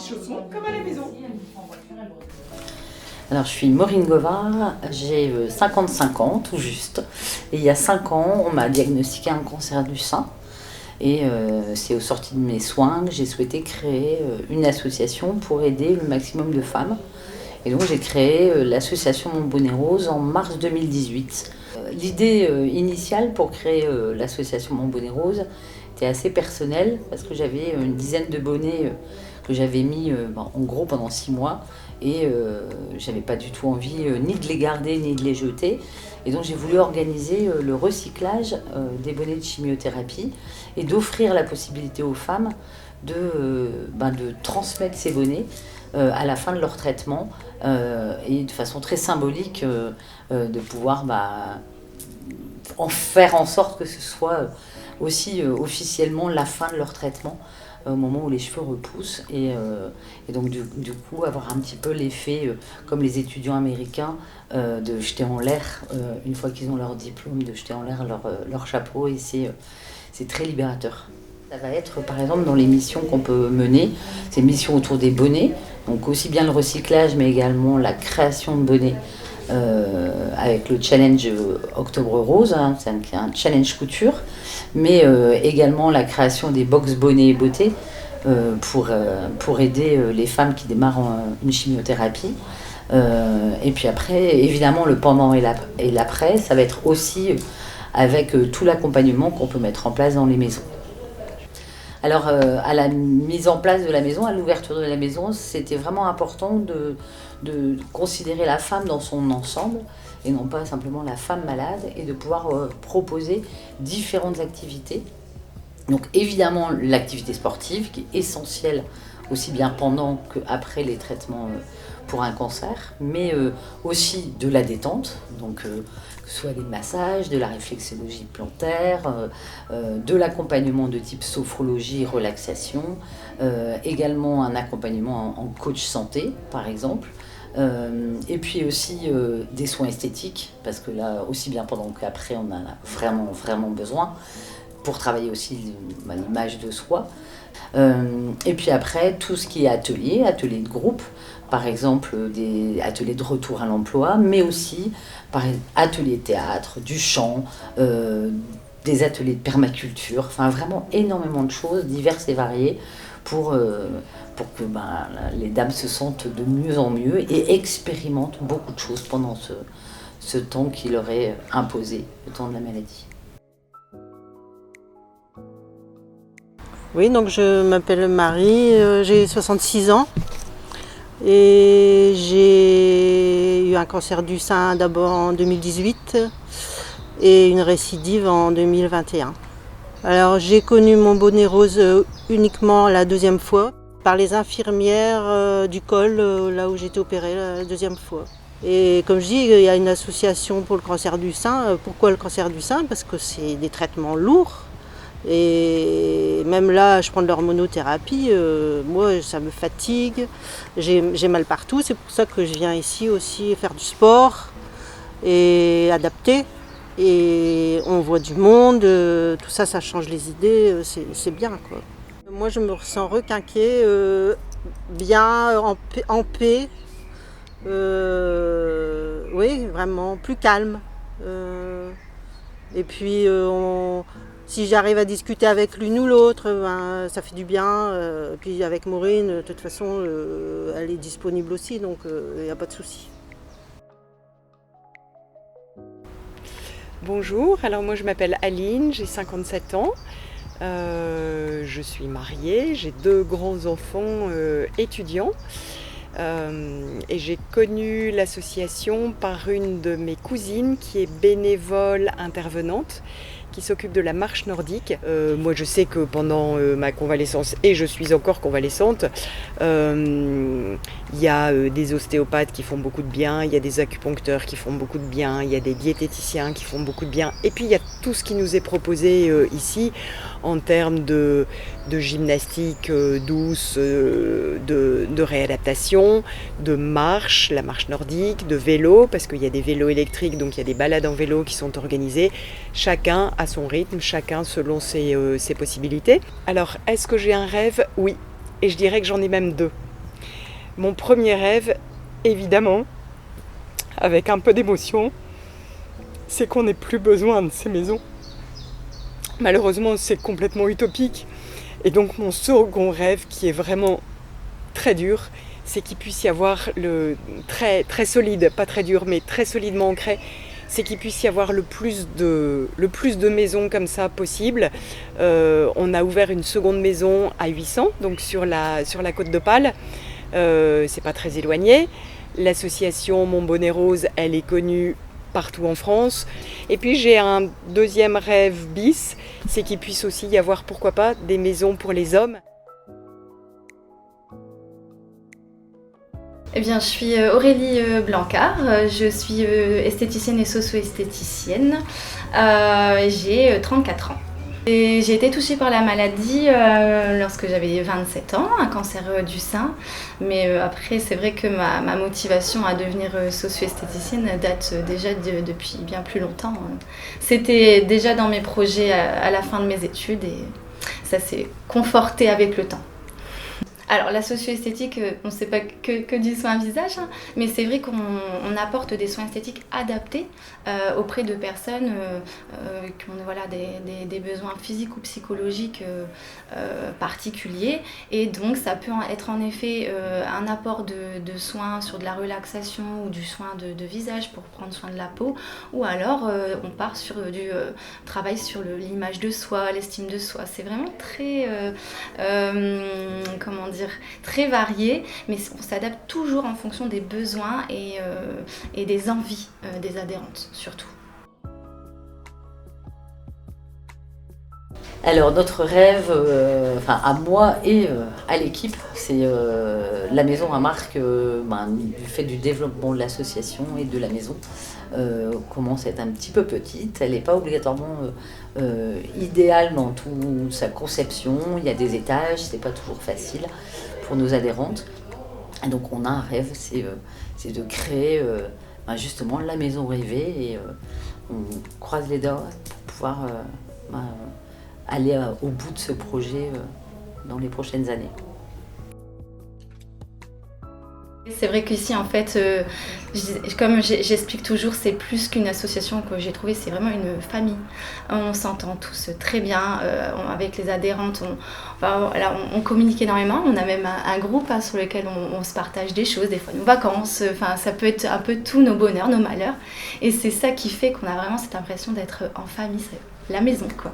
chaussons comme à la maison. Alors, je suis Maureen Govard, j'ai 55 ans, tout juste. Et il y a 5 ans, on m'a diagnostiqué un cancer du sein. Et c'est au sorti de mes soins que j'ai souhaité créer une association pour aider le maximum de femmes. Et donc, j'ai créé l'association Mon Bonnet Rose en mars 2018. L'idée initiale pour créer l'association Mon Bonnet Rose était assez personnelle parce que j'avais une dizaine de bonnets que j'avais mis en gros pendant 6 mois. Et j'avais pas du tout envie ni de les garder ni de les jeter. Et donc j'ai voulu organiser le recyclage des bonnets de chimiothérapie et d'offrir la possibilité aux femmes de transmettre ces bonnets à la fin de leur traitement et de façon très symbolique de pouvoir en faire en sorte que ce soit aussi officiellement la fin de leur traitement au moment où les cheveux repoussent et donc du coup avoir un petit peu l'effet comme les étudiants américains de jeter en l'air une fois qu'ils ont leur diplôme, de jeter en l'air leur chapeau et c'est très libérateur. Ça va être par exemple dans les missions qu'on peut mener, ces missions autour des bonnets, donc aussi bien le recyclage mais également la création de bonnets avec le challenge Octobre Rose, c'est un challenge couture, mais également la création des box bonnets et beauté pour aider les femmes qui démarrent une chimiothérapie. Et puis après, évidemment, le pendant et l'après, ça va être aussi avec tout l'accompagnement qu'on peut mettre en place dans les maisons. Alors, à la mise en place de la maison, à l'ouverture de la maison, c'était vraiment important de considérer la femme dans son ensemble et non pas simplement la femme malade et de pouvoir proposer différentes activités. Donc évidemment l'activité sportive qui est essentielle aussi bien pendant qu'après les traitements pour un cancer, mais aussi de la détente, donc que ce soit des massages, de la réflexologie plantaire, de l'accompagnement de type sophrologie, relaxation, également un accompagnement en coach santé par exemple, et puis aussi des soins esthétiques, parce que là aussi bien pendant qu'après on en a vraiment, vraiment besoin, pour travailler aussi l'image de soi. Et puis après, tout ce qui est ateliers de groupe, par exemple des ateliers de retour à l'emploi, mais aussi ateliers théâtre, du chant, des ateliers de permaculture, enfin vraiment énormément de choses diverses et variées pour que les dames se sentent de mieux en mieux et expérimentent beaucoup de choses pendant ce temps qui leur est imposé, le temps de la maladie. Oui, donc je m'appelle Marie, j'ai 66 ans et j'ai eu un cancer du sein d'abord en 2018 et une récidive en 2021. Alors j'ai connu mon bonnet rose uniquement la deuxième fois par les infirmières du col, là où j'ai été opérée la deuxième fois. Et comme je dis, il y a une association pour le cancer du sein. Pourquoi le cancer du sein? Parce que c'est des traitements lourds. Et même là, je prends de l'hormonothérapie, moi ça me fatigue, j'ai mal partout, c'est pour ça que je viens ici aussi faire du sport et adapter. Et on voit du monde, tout ça, ça change les idées, c'est bien quoi. Moi je me ressens requinquée, bien, en paix, oui vraiment, plus calme. Et puis si j'arrive à discuter avec l'une ou l'autre, ça fait du bien. Puis avec Maureen, de toute façon, elle est disponible aussi, donc il n'y a pas de souci. Bonjour, alors moi je m'appelle Aline, j'ai 57 ans. Je suis mariée, j'ai 2 grands-enfants étudiants. Et j'ai connu l'association par une de mes cousines qui est bénévole intervenante, qui s'occupe de la marche nordique. Moi je sais que pendant ma convalescence, et je suis encore convalescente, il y a des ostéopathes qui font beaucoup de bien, il y a des acupuncteurs qui font beaucoup de bien, il y a des diététiciens qui font beaucoup de bien, et puis il y a tout ce qui nous est proposé ici en termes de gymnastique douce, de réadaptation, de marche, la marche nordique, de vélo, parce qu'il y a des vélos électriques, donc il y a des balades en vélo qui sont organisées, chacun à son rythme, chacun selon ses possibilités. Alors, est-ce que j'ai un rêve? Oui, et je dirais que j'en ai même 2. Mon premier rêve, évidemment, avec un peu d'émotion, c'est qu'on n'ait plus besoin de ces maisons. Malheureusement, c'est complètement utopique. Et donc mon second rêve, qui est vraiment très dur, c'est qu'il puisse y avoir très, très solide, pas très dur, mais très solidement ancré, c'est qu'il puisse y avoir le plus de maisons comme ça possible. On a ouvert une seconde maison à 800, donc sur la côte d'Opale. C'est pas très éloigné. L'association Mon Bonnet Rose, elle est connue partout en France. Et puis j'ai un deuxième rêve bis, c'est qu'il puisse aussi y avoir, pourquoi pas, des maisons pour les hommes. Eh bien, je suis Aurélie Blancard, je suis esthéticienne et socio-esthéticienne, j'ai 34 ans. Et j'ai été touchée par la maladie lorsque j'avais 27 ans, un cancer du sein. Mais après, c'est vrai que ma motivation à devenir socio-esthéticienne date déjà depuis bien plus longtemps. C'était déjà dans mes projets à la fin de mes études et ça s'est conforté avec le temps. Alors la socio-esthétique, on ne sait pas que du soin visage, hein, mais c'est vrai qu'on apporte des soins esthétiques adaptés auprès de personnes qui ont des besoins physiques ou psychologiques particuliers. Et donc ça peut être en effet un apport de soins sur de la relaxation ou du soin de visage pour prendre soin de la peau. Ou alors on part sur du travail sur l'image de soi, l'estime de soi. C'est vraiment très... très varié, mais on s'adapte toujours en fonction des besoins et des envies des adhérentes surtout. Alors notre rêve, à moi et à l'équipe, c'est la maison à marque, du fait du développement de l'association et de la maison, commence à être un petit peu petite. Elle n'est pas obligatoirement idéale dans toute sa conception. Il y a des étages, c'est pas toujours facile pour nos adhérentes. Et donc on a un rêve, c'est de créer justement la maison rêvée et on croise les doigts pour pouvoir aller au bout de ce projet dans les prochaines années. C'est vrai qu'ici, en fait, comme j'explique toujours, c'est plus qu'une association que j'ai trouvée, c'est vraiment une famille. On s'entend tous très bien avec les adhérentes, on communique énormément, on a même un groupe sur lequel on se partage des choses, des fois nos vacances, ça peut être un peu tous nos bonheurs, nos malheurs. Et c'est ça qui fait qu'on a vraiment cette impression d'être en famille, c'est la maison, quoi.